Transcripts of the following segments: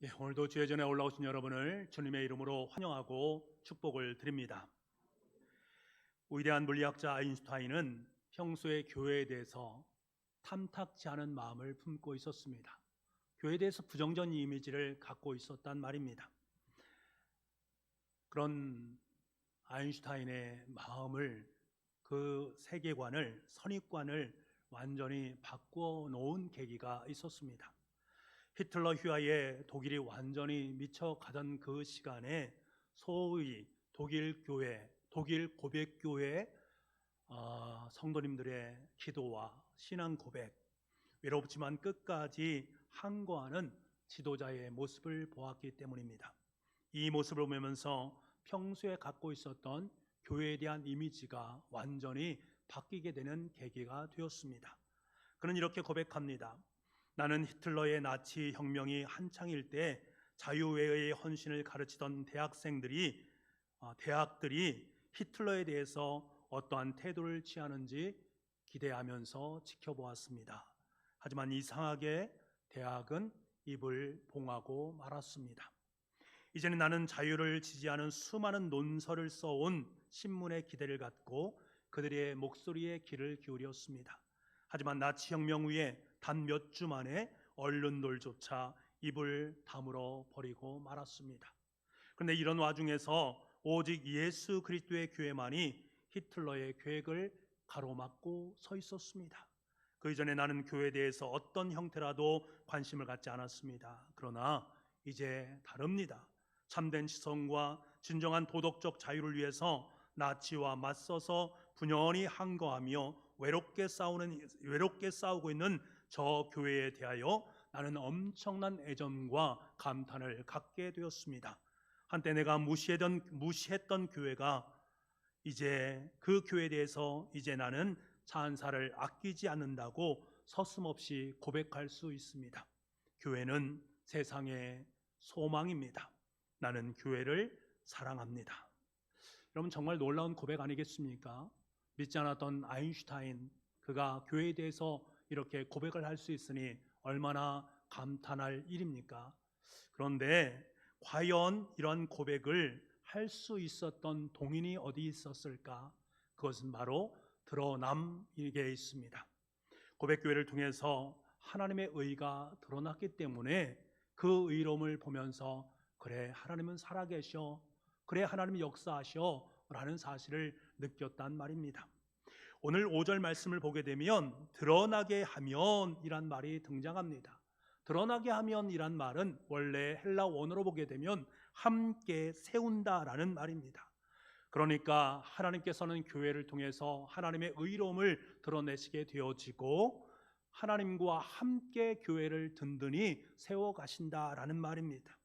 오늘도 주의 전에 올라오신 여러분을 주님의 이름으로 환영하고 축복을 드립니다. 위대한 물리학자 아인슈타인은 평소에 교회에 대해서 탐탁지 않은 마음을 품고 있었습니다. 교회에 대해서 부정적인 이미지를 갖고 있었단 말입니다. 그런 아인슈타인의 마음을, 그 세계관을, 선입관을 완전히 바꿔 놓은 계기가 있었습니다. 히틀러 휘하에 독일이 완전히 미쳐가던 그 시간에 소위 독일 교회, 독일 고백교회 성도님들의 기도와 신앙 고백, 외롭지만 끝까지 항거하는 지도자의 모습을 보았기 때문입니다. 이 모습을 보면서 평소에 갖고 있었던 교회에 대한 이미지가 완전히 바뀌게 되는 계기가 되었습니다. 그는 이렇게 고백합니다. 나는 히틀러의 나치 혁명이 한창일 때 자유외의 헌신을 가르치던 대학들이 히틀러에 대해서 어떠한 태도를 취하는지 기대하면서 지켜보았습니다. 하지만 이상하게 대학은 입을 봉하고 말았습니다. 이제는 나는 자유를 지지하는 수많은 논설을 써온 신문의 기대를 갖고 그들의 목소리에 귀를 기울였습니다. 하지만 나치 혁명 후에 단 몇 주 만에 언론들조차 입을 다물어 버리고 말았습니다. 그런데 이런 와중에서 오직 예수 그리스도의 교회만이 히틀러의 계획을 가로막고 서 있었습니다. 그 이전에 나는 교회에 대해서 어떤 형태라도 관심을 갖지 않았습니다. 그러나 이제 다릅니다. 참된 지성과 진정한 도덕적 자유를 위해서 나치와 맞서서 분연히 항거하며 외롭게 싸우고 있는 저 교회에 대하여 나는 엄청난 애정과 감탄을 갖게 되었습니다. 한때 내가 무시했던 교회가 이제 그 교회에 대해서 이제 나는 찬사를 아끼지 않는다고 서슴없이 고백할 수 있습니다. 교회는 세상의 소망입니다. 나는 교회를 사랑합니다. 여러분, 정말 놀라운 고백 아니겠습니까? 믿지 않았던 아인슈타인, 그가 교회에 대해서 이렇게 고백을 할 수 있으니 얼마나 감탄할 일입니까? 그런데 과연 이런 고백을 할 수 있었던 동인이 어디 있었을까? 그것은 바로 드러남에게 있습니다. 고백교회를 통해서 하나님의 의가 드러났기 때문에 그 의로움을 보면서 그래, 하나님은 살아계셔, 그래, 하나님이 역사하셔 라는 사실을 느꼈단 말입니다. 오늘 5절 말씀을 보게 되면 드러나게 하면 이란 말이 등장합니다. 드러나게 하면 이란 말은 원래 헬라 원어로 보게 되면 함께 세운다 라는 말입니다. 그러니까 하나님께서는 교회를 통해서 하나님의 의로움을 드러내시게 되어지고 하나님과 함께 교회를 든든히 세워가신다라는 말입니다.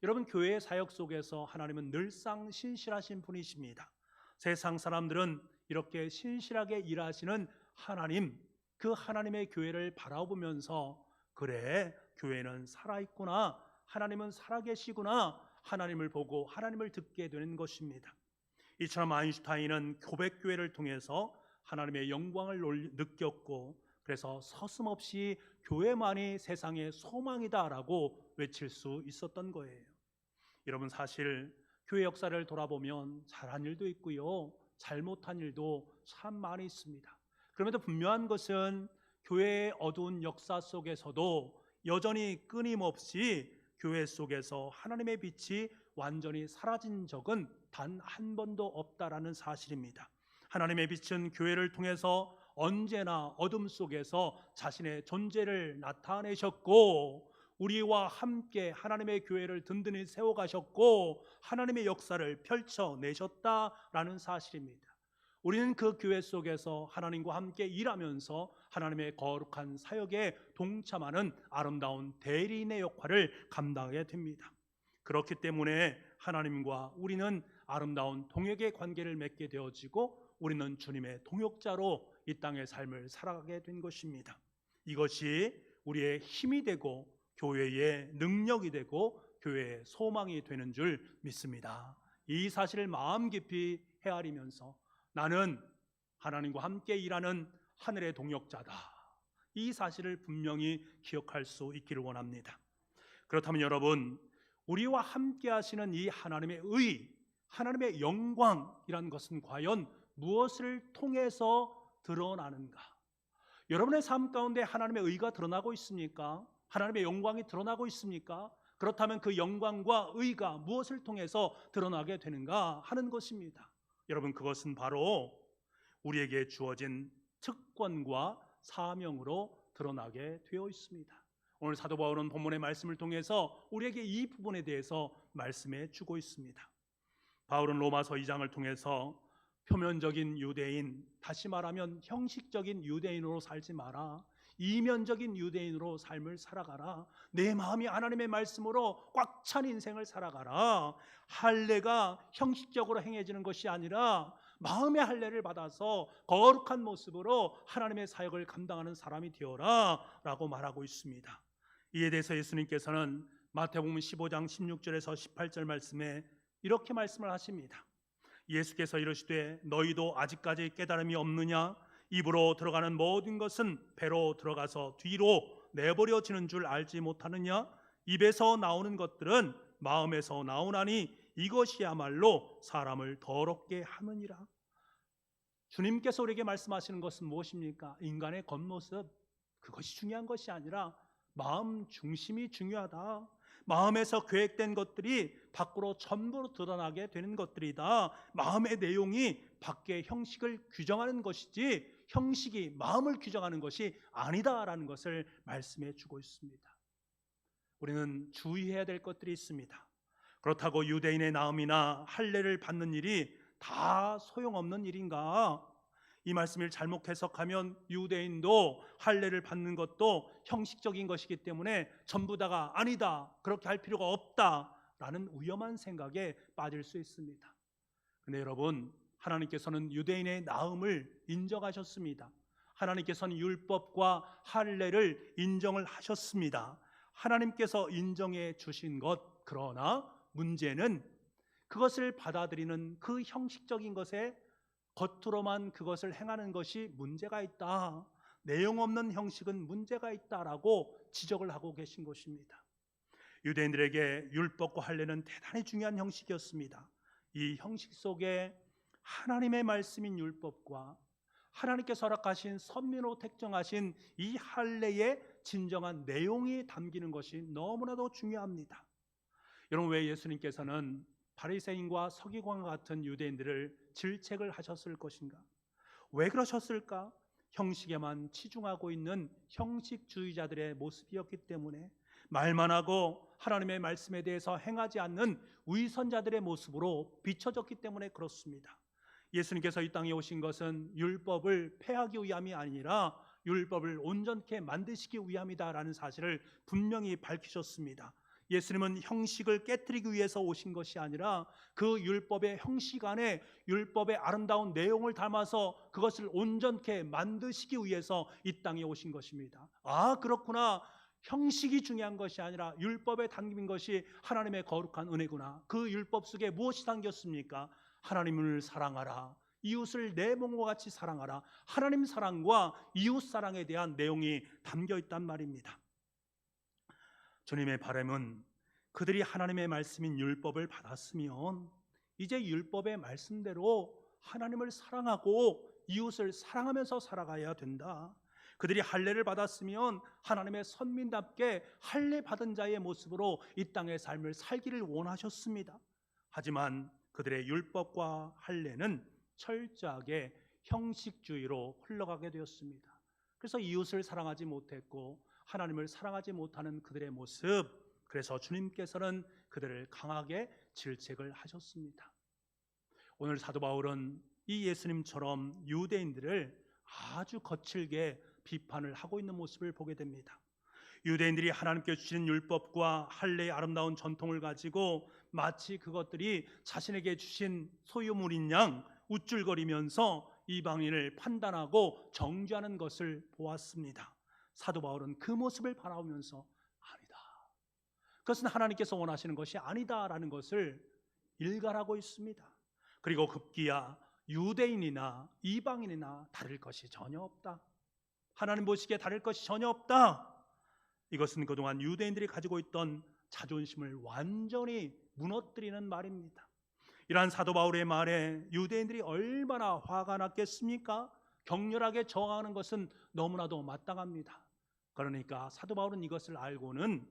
여러분, 교회의 사역 속에서 하나님은 늘상 신실하신 분이십니다. 세상 사람들은 이렇게 신실하게 일하시는 하나님, 그 하나님의 교회를 바라보면서 그래, 교회는 살아있구나, 하나님은 살아계시구나, 하나님을 보고 하나님을 듣게 되는 것입니다. 이처럼 아인슈타인은 고백교회를 통해서 하나님의 영광을 느꼈고 그래서 서슴없이 교회만이 세상의 소망이다라고 외칠 수 있었던 거예요. 여러분, 사실 교회 역사를 돌아보면 잘한 일도 있고요, 잘못한 일도 참 많이 있습니다. 그럼에도 분명한 것은 교회의 어두운 역사 속에서도 여전히 끊임없이 교회 속에서 하나님의 빛이 완전히 사라진 적은 단 한 번도 없다라는 사실입니다. 하나님의 빛은 교회를 통해서 언제나 어둠 속에서 자신의 존재를 나타내셨고 우리와 함께 하나님의 교회를 든든히 세워가셨고 하나님의 역사를 펼쳐내셨다라는 사실입니다. 우리는 그 교회 속에서 하나님과 함께 일하면서 하나님의 거룩한 사역에 동참하는 아름다운 대리인의 역할을 감당하게 됩니다. 그렇기 때문에 하나님과 우리는 아름다운 동역의 관계를 맺게 되어지고 우리는 주님의 동역자로 이 땅의 삶을 살아가게 된 것입니다. 이것이 우리의 힘이 되고 교회의 능력이 되고 교회의 소망이 되는 줄 믿습니다. 이 사실을 마음 깊이 헤아리면서 나는 하나님과 함께 일하는 하늘의 동역자다, 이 사실을 분명히 기억할 수 있기를 원합니다. 그렇다면 여러분, 우리와 함께 하시는 이 하나님의 의, 하나님의 영광이란 것은 과연 무엇을 통해서 드러나는가? 여러분의 삶 가운데 하나님의 의가 드러나고 있습니까? 하나님의 영광이 드러나고 있습니까? 그렇다면 그 영광과 의가 무엇을 통해서 드러나게 되는가 하는 것입니다. 여러분, 그것은 바로 우리에게 주어진 특권과 사명으로 드러나게 되어 있습니다. 오늘 사도 바울은 본문의 말씀을 통해서 우리에게 이 부분에 대해서 말씀해 주고 있습니다. 바울은 로마서 2장을 통해서 표면적인 유대인, 다시 말하면 형식적인 유대인으로 살지 마라, 이면적인 유대인으로 삶을 살아가라, 내 마음이 하나님의 말씀으로 꽉 찬 인생을 살아가라, 할례가 형식적으로 행해지는 것이 아니라 마음의 할례를 받아서 거룩한 모습으로 하나님의 사역을 감당하는 사람이 되어라 라고 말하고 있습니다. 이에 대해서 예수님께서는 마태복음 15장 16절에서 18절 말씀에 이렇게 말씀을 하십니다. 예수께서 이르시되 너희도 아직까지 깨달음이 없느냐? 입으로 들어가는 모든 것은 배로 들어가서 뒤로 내버려지는 줄 알지 못하느냐? 입에서 나오는 것들은 마음에서 나오나니 이것이야말로 사람을 더럽게 하느니라. 주님께서 우리에게 말씀하시는 것은 무엇입니까? 인간의 겉모습, 그것이 중요한 것이 아니라 마음 중심이 중요하다. 마음에서 계획된 것들이 밖으로 전부로 드러나게 되는 것들이다. 마음의 내용이 밖의 형식을 규정하는 것이지 형식이 마음을 규정하는 것이 아니다라는 것을 말씀해 주고 있습니다. 우리는 주의해야 될 것들이 있습니다. 그렇다고 유대인의 나음이나 할례를 받는 일이 다 소용없는 일인가? 이 말씀을 잘못 해석하면 유대인도 할례를 받는 것도 형식적인 것이기 때문에 전부 다가 아니다, 그렇게 할 필요가 없다라는 위험한 생각에 빠질 수 있습니다. 그런데 여러분, 하나님께서는 유대인의 나음을 인정하셨습니다. 하나님께서는 율법과 할례를 인정을 하셨습니다. 하나님께서 인정해 주신 것, 그러나 문제는 그것을 받아들이는 그 형식적인 것에 겉으로만 그것을 행하는 것이 문제가 있다, 내용 없는 형식은 문제가 있다라고 지적을 하고 계신 것입니다. 유대인들에게 율법과 할례는 대단히 중요한 형식이었습니다. 이 형식 속에 하나님의 말씀인 율법과 하나님께서 허락하신 선민으로 택정하신 이 할례의 진정한 내용이 담기는 것이 너무나도 중요합니다. 여러분, 왜 예수님께서는 바리새인과 서기관과 같은 유대인들을 질책을 하셨을 것인가? 왜 그러셨을까? 형식에만 치중하고 있는 형식주의자들의 모습이었기 때문에, 말만 하고 하나님의 말씀에 대해서 행하지 않는 위선자들의 모습으로 비춰졌기 때문에 그렇습니다. 예수님께서 이 땅에 오신 것은 율법을 폐하기 위함이 아니라 율법을 온전케 만드시기 위함이다라는 사실을 분명히 밝히셨습니다. 예수님은 형식을 깨뜨리기 위해서 오신 것이 아니라 그 율법의 형식 안에 율법의 아름다운 내용을 담아서 그것을 온전케 만드시기 위해서 이 땅에 오신 것입니다. 아, 그렇구나. 형식이 중요한 것이 아니라 율법에 담긴 것이 하나님의 거룩한 은혜구나. 그 율법 속에 무엇이 담겼습니까? 하나님을 사랑하라, 이웃을 내 몸과 같이 사랑하라. 하나님 사랑과 이웃 사랑에 대한 내용이 담겨 있단 말입니다. 주님의 바람은 그들이 하나님의 말씀인 율법을 받았으면 이제 율법의 말씀대로 하나님을 사랑하고 이웃을 사랑하면서 살아가야 된다. 그들이 할례를 받았으면 하나님의 선민답게 할례 받은 자의 모습으로 이 땅의 삶을 살기를 원하셨습니다. 하지만 그들의 율법과 할례는 철저하게 형식주의로 흘러가게 되었습니다. 그래서 이웃을 사랑하지 못했고 하나님을 사랑하지 못하는 그들의 모습, 그래서 주님께서는 그들을 강하게 질책을 하셨습니다. 오늘 사도 바울은 이 예수님처럼 유대인들을 아주 거칠게 비판을 하고 있는 모습을 보게 됩니다. 유대인들이 하나님께 주신 율법과 할례의 아름다운 전통을 가지고 마치 그것들이 자신에게 주신 소유물인 양 우쭐거리면서 이방인을 판단하고 정죄하는 것을 보았습니다. 사도 바울은 그 모습을 바라보면서 아니다, 그것은 하나님께서 원하시는 것이 아니다라는 것을 일갈하고 있습니다. 그리고 급기야 유대인이나 이방인이나 다를 것이 전혀 없다, 하나님 보시기에 다를 것이 전혀 없다. 이것은 그동안 유대인들이 가지고 있던 자존심을 완전히 무너뜨리는 말입니다. 이러한 사도 바울의 말에 유대인들이 얼마나 화가 났겠습니까? 격렬하게 저항하는 것은 너무나도 마땅합니다. 그러니까 사도 바울은 이것을 알고는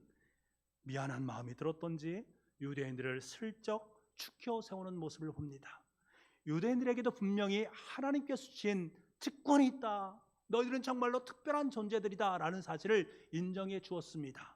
미안한 마음이 들었던지 유대인들을 슬쩍 추켜 세우는 모습을 봅니다. 유대인들에게도 분명히 하나님께서 주신 특권이 있다, 너희들은 정말로 특별한 존재들이다 라는 사실을 인정해 주었습니다.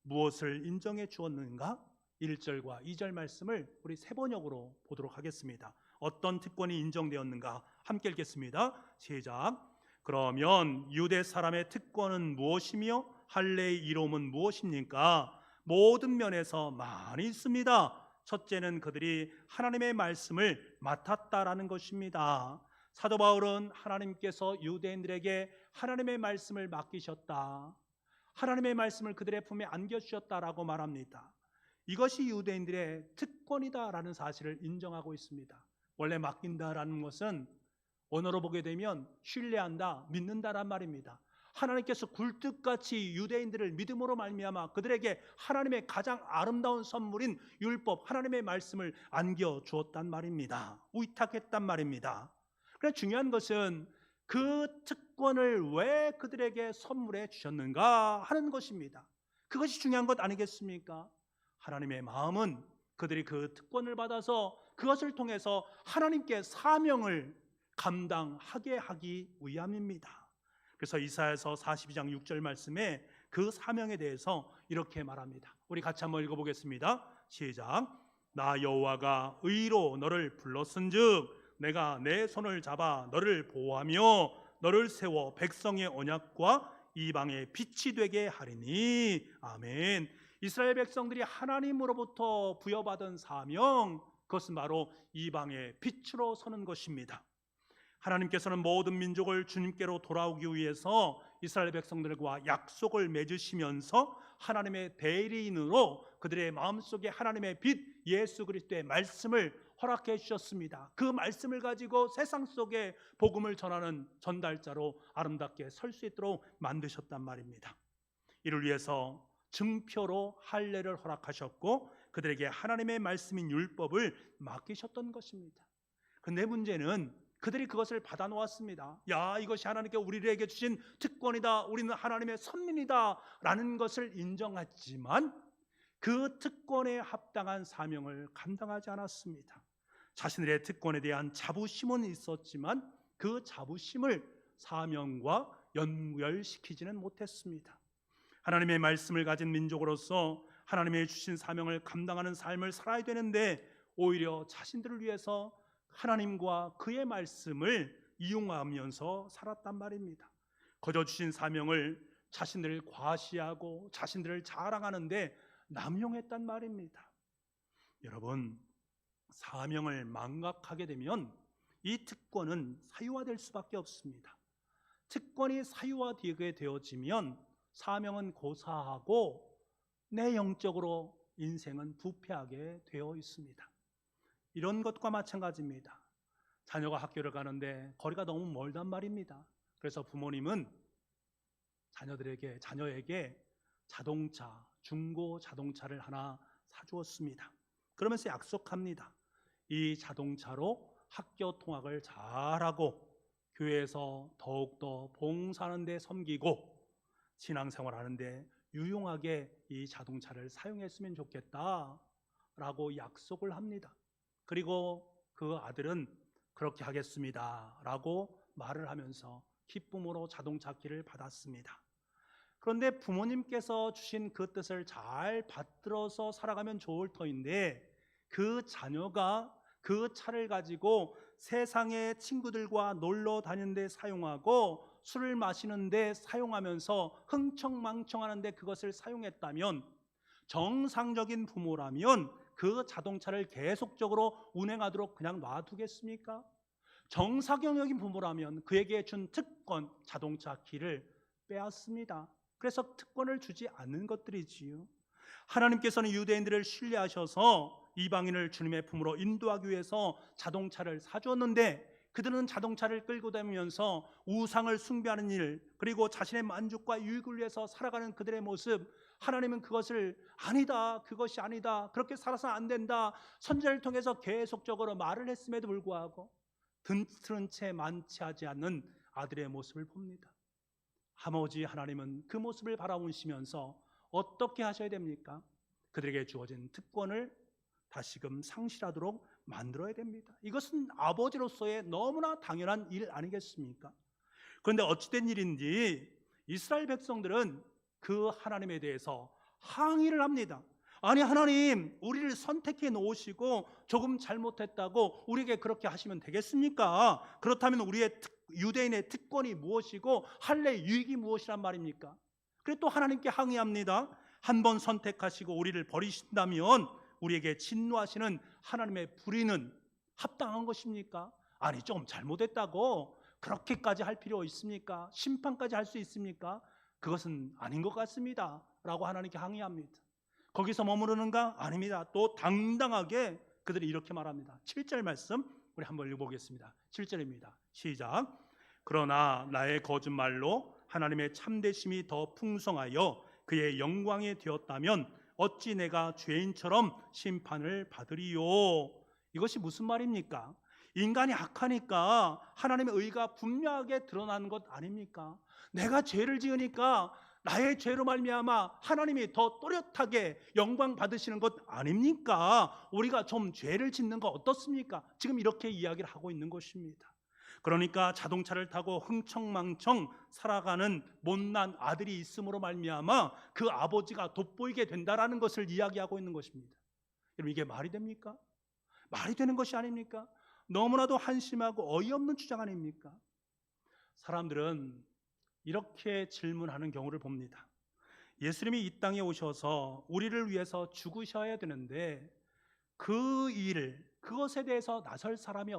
무엇을 인정해 주었는가? 1절과 2절 말씀을 우리 세 번역으로 보도록 하겠습니다. 어떤 특권이 인정되었는가? 함께 읽겠습니다. 시작. 그러면 유대 사람의 특권은 무엇이며 할례의 이로움은 무엇입니까? 모든 면에서 많이 있습니다. 첫째는 그들이 하나님의 말씀을 맡았다라는 것입니다. 사도 바울은 하나님께서 유대인들에게 하나님의 말씀을 맡기셨다, 하나님의 말씀을 그들의 품에 안겨주셨다라고 말합니다. 이것이 유대인들의 특권이다라는 사실을 인정하고 있습니다. 원래 맡긴다라는 것은 언어로 보게 되면 신뢰한다, 믿는다란 말입니다. 하나님께서 굴뚝같이 유대인들을 믿음으로 말미암아 그들에게 하나님의 가장 아름다운 선물인 율법, 하나님의 말씀을 안겨주었단 말입니다. 위탁했단 말입니다. 그런데 중요한 것은 그 특권을 왜 그들에게 선물해 주셨는가 하는 것입니다. 그것이 중요한 것 아니겠습니까? 하나님의 마음은 그들이 그 특권을 받아서 그것을 통해서 하나님께 사명을 감당하게 하기 위함입니다. 그래서 이사야서 42장 6절 말씀에 그 사명에 대해서 이렇게 말합니다. 우리 같이 한번 읽어보겠습니다. 시작. 나 여호와가 의로 너를 불렀은즉 내가 내 손을 잡아 너를 보호하며 너를 세워 백성의 언약과 이방의 빛이 되게 하리니. 아멘. 이스라엘 백성들이 하나님으로부터 부여받은 사명, 그것은 바로 이방의 빛으로 서는 것입니다. 하나님께서는 모든 민족을 주님께로 돌아오기 위해서 이스라엘 백성들과 약속을 맺으시면서 하나님의 대리인으로 그들의 마음속에 하나님의 빛 예수 그리스도의 말씀을 허락해 주셨습니다. 그 말씀을 가지고 세상 속에 복음을 전하는 전달자로 아름답게 설 수 있도록 만드셨단 말입니다. 이를 위해서 증표로 할례를 허락하셨고 그들에게 하나님의 말씀인 율법을 맡기셨던 것입니다. 그런데 문제는 그들이 그것을 받아 놓았습니다. 야, 이것이 하나님께 우리에게 주신 특권이다, 우리는 하나님의 선민이다 라는 것을 인정했지만 그 특권에 합당한 사명을 감당하지 않았습니다. 자신들의 특권에 대한 자부심은 있었지만 그 자부심을 사명과 연결시키지는 못했습니다. 하나님의 말씀을 가진 민족으로서 하나님의 주신 사명을 감당하는 삶을 살아야 되는데 오히려 자신들을 위해서 하나님과 그의 말씀을 이용하면서 살았단 말입니다. 거저 주신 사명을 자신들을 과시하고 자신들을 자랑하는데 남용했단 말입니다. 여러분, 사명을 망각하게 되면 이 특권은 사유화될 수밖에 없습니다. 특권이 사유화되게 되어지면 사명은 고사하고 내 영적으로 인생은 부패하게 되어 있습니다. 이런 것과 마찬가지입니다. 자녀가 학교를 가는데 거리가 너무 멀단 말입니다. 그래서 부모님은 자녀에게 자동차, 중고 자동차를 하나 사주었습니다. 그러면서 약속합니다. 이 자동차로 학교 통학을 잘하고 교회에서 더욱더 봉사하는 데 섬기고 신앙생활하는 데 유용하게 이 자동차를 사용했으면 좋겠다라고 약속을 합니다. 그리고 그 아들은 그렇게 하겠습니다 라고 말을 하면서 기쁨으로 자동차 키를 받았습니다. 그런데 부모님께서 주신 그 뜻을 잘 받들어서 살아가면 좋을 터인데 그 자녀가 그 차를 가지고 세상의 친구들과 놀러 다니는데 사용하고 술을 마시는데 사용하면서 흥청망청하는데 그것을 사용했다면 정상적인 부모라면 그 자동차를 계속적으로 운행하도록 그냥 놔두겠습니까? 정상적인 부모라면 그에게 준 특권, 자동차 키를 빼앗습니다. 그래서 특권을 주지 않는 것들이지요. 하나님께서는 유대인들을 신뢰하셔서 이방인을 주님의 품으로 인도하기 위해서 자동차를 사주었는데 그들은 자동차를 끌고 다니면서 우상을 숭배하는 일, 그리고 자신의 만족과 유익을 위해서 살아가는 그들의 모습, 하나님은 그것을 아니다, 그것이 아니다, 그렇게 살아서는 안 된다, 선지자를 통해서 계속적으로 말을 했음에도 불구하고 든트른 채 만취하지 않는 아들의 모습을 봅니다. 아버지 하나님은 그 모습을 바라보시면서 어떻게 하셔야 됩니까? 그들에게 주어진 특권을 다시금 상실하도록 만들어야 됩니다. 이것은 아버지로서의 너무나 당연한 일 아니겠습니까? 그런데 어찌된 일인지 이스라엘 백성들은 그 하나님에 대해서 항의를 합니다. 아니 하나님, 우리를 선택해 놓으시고 조금 잘못했다고 우리에게 그렇게 하시면 되겠습니까? 그렇다면 우리의 유대인의 특권이 무엇이고 할례 유익이 무엇이란 말입니까? 그리고 또 하나님께 항의합니다. 한 번 선택하시고 우리를 버리신다면 우리에게 진노하시는 하나님의 불의는 합당한 것입니까? 아니 좀 잘못했다고 그렇게까지 할 필요 있습니까? 심판까지 할 수 있습니까? 그것은 아닌 것 같습니다 라고 하나님께 항의합니다. 거기서 머무르는가? 아닙니다. 또 당당하게 그들이 이렇게 말합니다. 7절 말씀 우리 한번 읽어보겠습니다. 7절입니다. 시작. 그러나 나의 거짓말로 하나님의 참되심이 더 풍성하여 그의 영광이 되었다면 어찌 내가 죄인처럼 심판을 받으리요? 이것이 무슨 말입니까? 인간이 악하니까 하나님의 의가 분명하게 드러나는 것 아닙니까? 내가 죄를 지으니까 나의 죄로 말미암아 하나님이 더 또렷하게 영광 받으시는 것 아닙니까? 우리가 좀 죄를 짓는 거 어떻습니까? 지금 이렇게 이야기를 하고 있는 것입니다. 그러니까 자동차를 타고 흥청망청 살아가는 못난 아들이 있음으로 말미암아 그 아버지가 돋보이게 된다라는 것을 이야기하고 있는 것입니다. 여러분 이게 말이 됩니까? 말이 되는 것이 아닙니까? 너무나도 한심하고 어이없는 주장 아닙니까? 사람들은 이렇게 질문하는 경우를 봅니다. 예수님이 이 땅에 오셔서 우리를 위해서 죽으셔야 되는데 그 일을 그것에 대해서 나설 사람이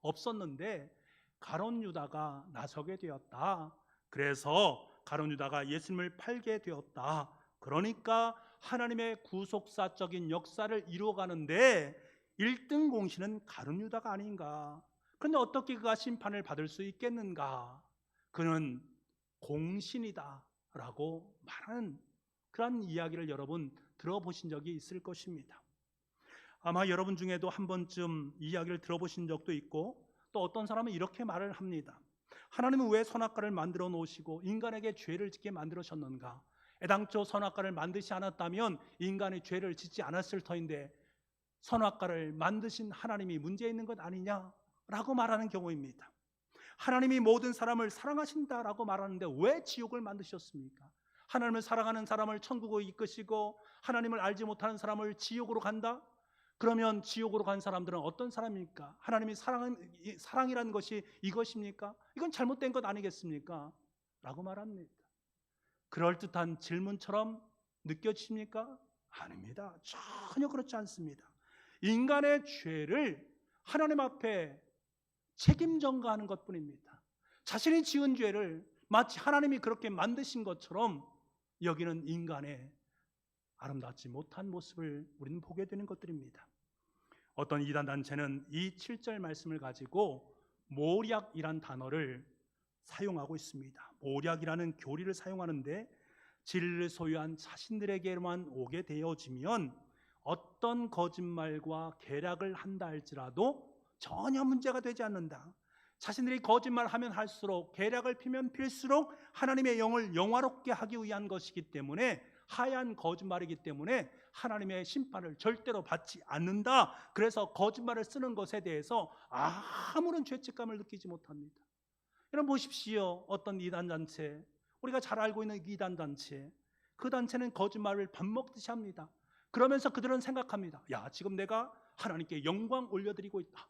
없었는데 가룟 유다가 나서게 되었다. 그래서 가룟 유다가 예수님을 팔게 되었다. 그러니까 하나님의 구속사적인 역사를 이루어가는데 1등 공신은 가룟 유다가 아닌가? 그런데 어떻게 그가 심판을 받을 수 있겠는가? 그는 공신이다 라고 말하는 그런 이야기를 여러분 들어보신 적이 있을 것입니다. 아마 여러분 중에도 한 번쯤 이야기를 들어보신 적도 있고 또 어떤 사람은 이렇게 말을 합니다. 하나님은 왜 선악과를 만들어 놓으시고 인간에게 죄를 짓게 만들으셨는가? 애당초 선악과를 만드시 않았다면 인간이 죄를 짓지 않았을 터인데 선악과를 만드신 하나님이 문제 있는 것 아니냐라고 말하는 경우입니다. 하나님이 모든 사람을 사랑하신다라고 말하는데 왜 지옥을 만드셨습니까? 하나님을 사랑하는 사람을 천국으로 이끄시고 하나님을 알지 못하는 사람을 지옥으로 간다? 그러면 지옥으로 간 사람들은 어떤 사람입니까? 하나님이 사랑이라는 것이 이것입니까? 이건 잘못된 것 아니겠습니까? 라고 말합니다. 그럴듯한 질문처럼 느껴지십니까? 아닙니다. 전혀 그렇지 않습니다. 인간의 죄를 하나님 앞에 책임 전가하는 것뿐입니다. 자신이 지은 죄를 마치 하나님이 그렇게 만드신 것처럼 여기는 인간의 아름답지 못한 모습을 우리는 보게 되는 것들입니다. 어떤 이단 단체는 이 7절 말씀을 가지고 모략이란 단어를 사용하고 있습니다. 모략이라는 교리를 사용하는데 진리를 소유한 자신들에게만 오게 되어지면 어떤 거짓말과 계략을 한다 할지라도 전혀 문제가 되지 않는다. 자신들이 거짓말하면 할수록 계략을 피면 필수록 하나님의 영을 영화롭게 하기 위한 것이기 때문에 하얀 거짓말이기 때문에 하나님의 심판을 절대로 받지 않는다. 그래서 거짓말을 쓰는 것에 대해서 아무런 죄책감을 느끼지 못합니다. 여러분 보십시오. 어떤 이단단체, 우리가 잘 알고 있는 이단단체, 그 단체는 거짓말을 밥 먹듯이 합니다. 그러면서 그들은 생각합니다. 야, 지금 내가 하나님께 영광 올려드리고 있다.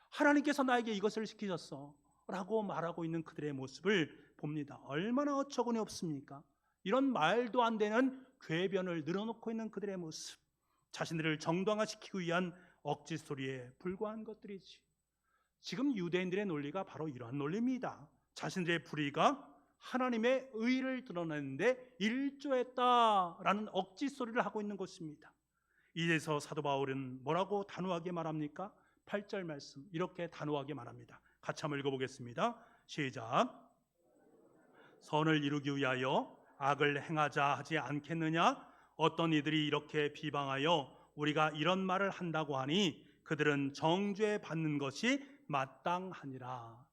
하나님께서 나에게 이것을 시키셨어 라고 말하고 있는 그들의 모습을 봅니다. 얼마나 어처구니 없습니까? 이런 말도 안 되는 궤변을 늘어놓고 있는 그들의 모습, 자신들을 정당화시키기 위한 억지 소리에 불과한 것들이지. 지금 유대인들의 논리가 바로 이러한 논리입니다. 자신들의 불의가 하나님의 의를 드러내는데 일조했다라는 억지 소리를 하고 있는 것입니다. 이에서 사도 바울은 뭐라고 단호하게 말합니까? 8절 말씀 이렇게 단호하게 말합니다. 같이 한번 읽어보겠습니다. 시작. 선을 이루기 위하여 악을 행하자 하지 않겠느냐? 어떤 이들이 이렇게 비방하여 우리가 이런 말을 한다고 하니 그들은 정죄 받는 것이 마땅하니라.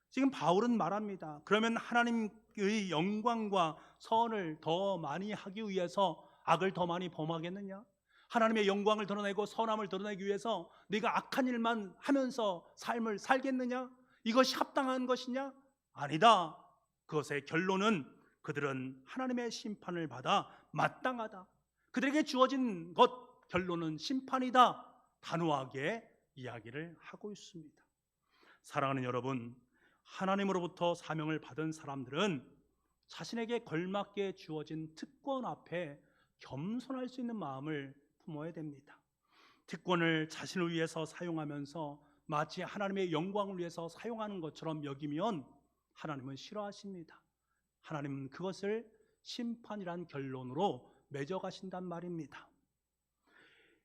지금 바울은 말합니다. 그러면 하나님의 영광과 선을 더 많이 하기 위해서 악을 더 많이 범하겠느냐? 하나님의 영광을 드러내고 선함을 드러내기 위해서 네가 악한 일만 하면서 삶을 살겠느냐? 이것이 합당한 것이냐? 아니다. 그것의 결론은 그들은 하나님의 심판을 받아 마땅하다. 그들에게 주어진 것 결론은 심판이다. 단호하게 이야기를 하고 있습니다. 사랑하는 여러분, 하나님으로부터 사명을 받은 사람들은 자신에게 걸맞게 주어진 특권 앞에 겸손할 수 있는 마음을 품어야 됩니다. 특권을 자신을 위해서 사용하면서 마치 하나님의 영광을 위해서 사용하는 것처럼 여기면 하나님은 싫어하십니다. 하나님은 그것을 심판이란 결론으로 맺어가신단 말입니다.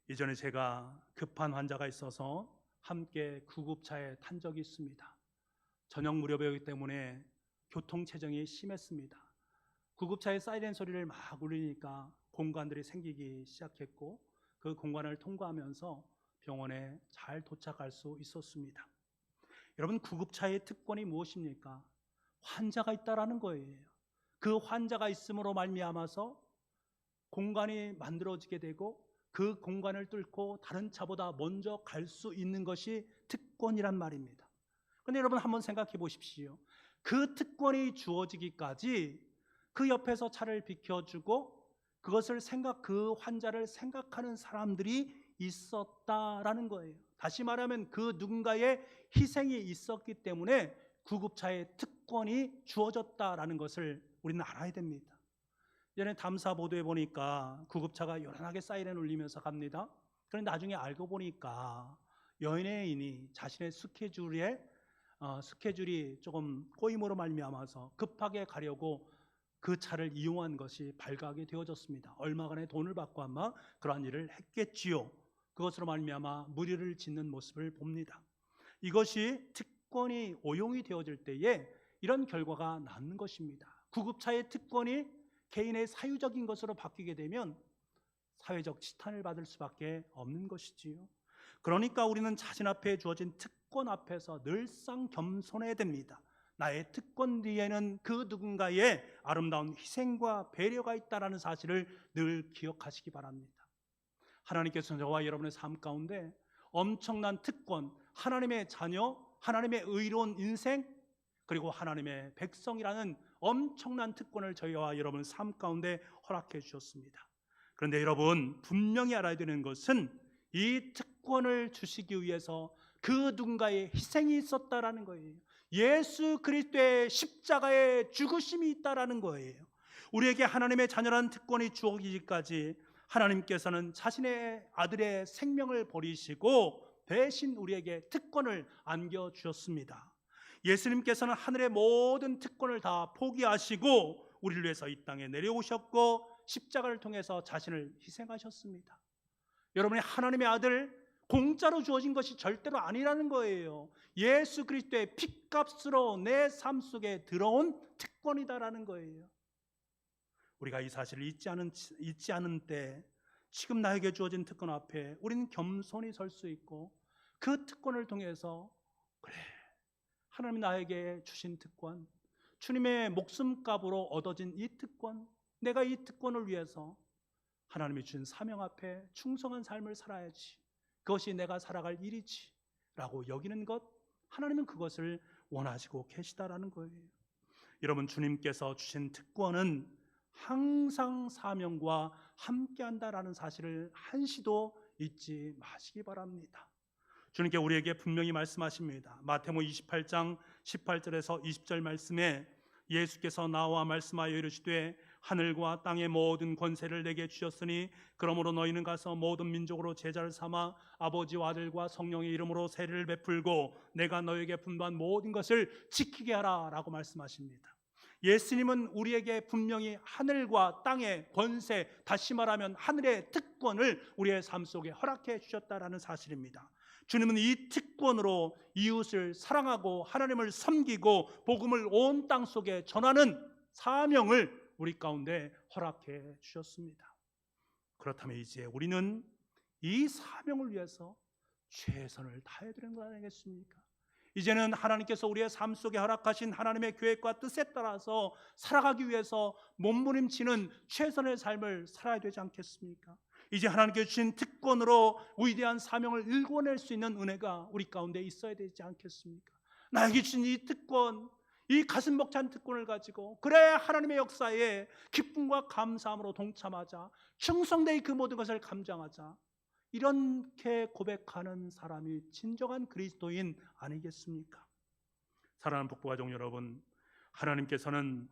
이전에 제가 급한 환자가 있어서 함께 구급차에 탄 적이 있습니다. 저녁 무렵이었기 때문에 교통체증이 심했습니다. 구급차의 사이렌 소리를 막 울리니까 공간들이 생기기 시작했고 그 공간을 통과하면서 병원에 잘 도착할 수 있었습니다. 여러분, 구급차의 특권이 무엇입니까? 환자가 있다라는 거예요. 그 환자가 있음으로 말미암아서 공간이 만들어지게 되고 그 공간을 뚫고 다른 차보다 먼저 갈 수 있는 것이 특권이란 말입니다. 그런데 여러분 한번 생각해 보십시오. 그 특권이 주어지기까지 그 옆에서 차를 비켜주고 그 환자를 생각하는 사람들이 있었다라는 거예요. 다시 말하면 그 누군가의 희생이 있었기 때문에 구급차의 특권이 주어졌다라는 것을 우리는 알아야 됩니다. 전에 담사 보도에 보니까 구급차가 요란하게 사이렌 울리면서 갑니다. 그런데 나중에 알고 보니까 연예인이 자신의 스케줄이 조금 꼬임으로 말미암아서 급하게 가려고 그 차를 이용한 것이 발각이 되어졌습니다. 얼마간의 돈을 받고 아마 그러한 일을 했겠지요. 그것으로 말미암아 무리를 짓는 모습을 봅니다. 이것이 특권이 오용이 되어질 때에 이런 결과가 나는 것입니다. 구급차의 특권이 개인의 사유적인 것으로 바뀌게 되면 사회적 지탄을 받을 수밖에 없는 것이지요. 그러니까 우리는 자신 앞에 주어진 특권 앞에서 늘상 겸손해야 됩니다. 나의 특권 뒤에는 그 누군가의 아름다운 희생과 배려가 있다는 사실을 늘 기억하시기 바랍니다. 하나님께서 저와 여러분의 삶 가운데 엄청난 특권, 하나님의 자녀, 하나님의 의로운 인생, 그리고 하나님의 백성이라는 엄청난 특권을 저희와 여러분 삶 가운데 허락해 주셨습니다. 그런데 여러분 분명히 알아야 되는 것은 이 특권을 주시기 위해서 그 누군가의 희생이 있었다라는 거예요. 예수 그리스도의 십자가의 죽으심이 있다라는 거예요. 우리에게 하나님의 자녀라는 특권이 주어지기까지 하나님께서는 자신의 아들의 생명을 버리시고 대신 우리에게 특권을 안겨주셨습니다. 예수님께서는 하늘의 모든 특권을 다 포기하시고 우리를 위해서 이 땅에 내려오셨고 십자가를 통해서 자신을 희생하셨습니다. 여러분이 하나님의 아들 공짜로 주어진 것이 절대로 아니라는 거예요. 예수 그리스도의 핏값으로 내 삶 속에 들어온 특권이다라는 거예요. 우리가 이 사실을 잊지 않은 때 지금 나에게 주어진 특권 앞에 우리는 겸손히 설 수 있고 그 특권을 통해서 그래, 하나님이 나에게 주신 특권, 주님의 목숨값으로 얻어진 이 특권, 내가 이 특권을 위해서 하나님이 주신 사명 앞에 충성한 삶을 살아야지, 그것이 내가 살아갈 일이지 라고 여기는 것, 하나님은 그것을 원하시고 계시다라는 거예요. 여러분, 주님께서 주신 특권은 항상 사명과 함께한다라는 사실을 한시도 잊지 마시기 바랍니다. 주님께 우리에게 분명히 말씀하십니다. 마태복음 28장 18절에서 20절 말씀에 예수께서 나와 말씀하여 이르시되 하늘과 땅의 모든 권세를 내게 주셨으니 그러므로 너희는 가서 모든 민족으로 제자를 삼아 아버지와 아들과 성령의 이름으로 세례를 베풀고 내가 너희에게 분부한 모든 것을 지키게 하라 라고 말씀하십니다. 예수님은 우리에게 분명히 하늘과 땅의 권세, 다시 말하면 하늘의 특권을 우리의 삶 속에 허락해 주셨다라는 사실입니다. 주님은 이 특권으로 이웃을 사랑하고 하나님을 섬기고 복음을 온 땅 속에 전하는 사명을 우리 가운데 허락해 주셨습니다. 그렇다면 이제 우리는 이 사명을 위해서 최선을 다해야 되는 거 아니겠습니까? 이제는 하나님께서 우리의 삶 속에 허락하신 하나님의 계획과 뜻에 따라서 살아가기 위해서 몸부림치는 최선의 삶을 살아야 되지 않겠습니까? 이제 하나님께 주신 특권으로 위대한 사명을 일궈낼 수 있는 은혜가 우리 가운데 있어야 되지 않겠습니까? 나에게 주신 이 특권, 이 가슴 벅찬 특권을 가지고 그래 하나님의 역사에 기쁨과 감사함으로 동참하자, 충성되이 그 모든 것을 감당하자, 이렇게 고백하는 사람이 진정한 그리스도인 아니겠습니까? 사랑하는 북부가족 여러분, 하나님께서는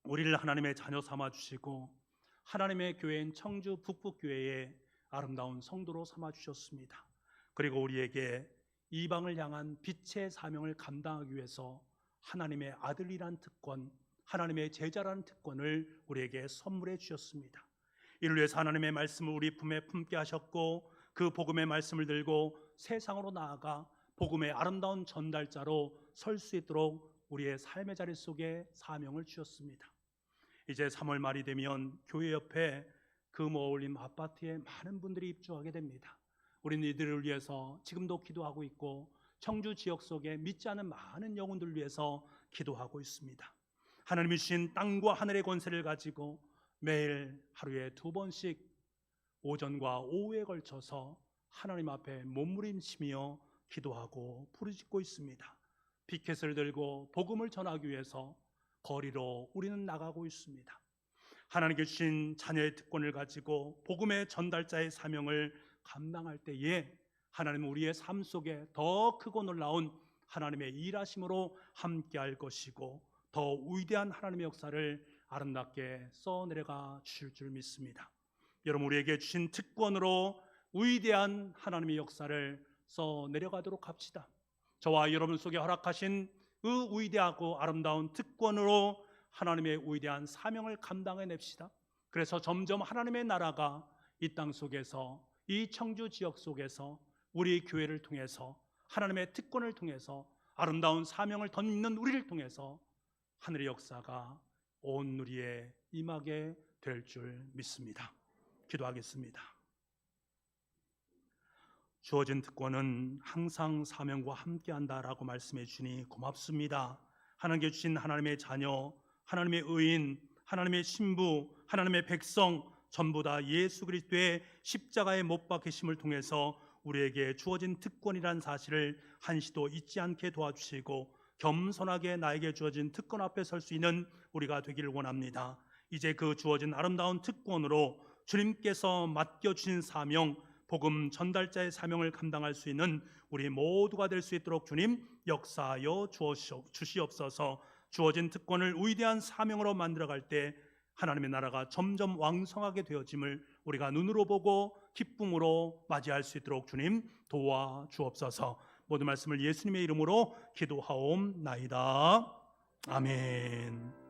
우리를 하나님의 자녀 삼아 주시고 하나님의 교회인 청주 북부교회의 아름다운 성도로 삼아 주셨습니다. 그리고 우리에게 이방을 향한 빛의 사명을 감당하기 위해서 하나님의 아들이란 특권, 하나님의 제자라는 특권을 우리에게 선물해 주셨습니다. 이를 위해서 하나님의 말씀을 우리 품에 품게 하셨고 그 복음의 말씀을 들고 세상으로 나아가 복음의 아름다운 전달자로 설 수 있도록 우리의 삶의 자리 속에 사명을 주셨습니다. 이제 3월 말이 되면 교회 옆에 금호 어울림 아파트에 많은 분들이 입주하게 됩니다. 우리는 이들을 위해서 지금도 기도하고 있고 청주 지역 속에 믿지 않은 많은 영혼들을 위해서 기도하고 있습니다. 하나님이 주신 땅과 하늘의 권세를 가지고 매일 하루에 2번씩 오전과 오후에 걸쳐서 하나님 앞에 몸부림치며 기도하고 부르짖고 있습니다. 피켓을 들고 복음을 전하기 위해서 거리로 우리는 나가고 있습니다. 하나님께 주신 자녀의 특권을 가지고 복음의 전달자의 사명을 감당할 때에 하나님은 우리의 삶 속에 더 크고 놀라운 하나님의 일하심으로 함께할 것이고 더 위대한 하나님의 역사를 아름답게 써내려가 주실 줄 믿습니다. 여러분, 우리에게 주신 특권으로 위대한 하나님의 역사를 써내려가도록 합시다. 저와 여러분 속에 허락하신 그 위대하고 아름다운 특권으로 하나님의 위대한 사명을 감당해냅시다. 그래서 점점 하나님의 나라가 이 땅 속에서, 이 청주 지역 속에서 우리 교회를 통해서, 하나님의 특권을 통해서, 아름다운 사명을 덧입는 우리를 통해서 하늘의 역사가 온 누리에 임하게 될 줄 믿습니다. 기도하겠습니다. 주어진 특권은 항상 사명과 함께한다라고 말씀해 주니 고맙습니다. 하나님께 주신 하나님의 자녀, 하나님의 의인, 하나님의 신부, 하나님의 백성 전부 다 예수 그리스도의 십자가에 못 박히심을 통해서 우리에게 주어진 특권이라는 사실을 한시도 잊지 않게 도와주시고 겸손하게 나에게 주어진 특권 앞에 설 수 있는 우리가 되기를 원합니다. 이제 그 주어진 아름다운 특권으로 주님께서 맡겨주신 사명, 복음 전달자의 사명을 감당할 수 있는 우리 모두가 될 수 있도록 주님 역사하여 주시옵소서. 주어진 특권을 위대한 사명으로 만들어갈 때 하나님의 나라가 점점 왕성하게 되어짐을 우리가 눈으로 보고 기쁨으로 맞이할 수 있도록 주님 도와주옵소서. 모든 말씀을 예수님의 이름으로 기도하옵나이다. 아멘.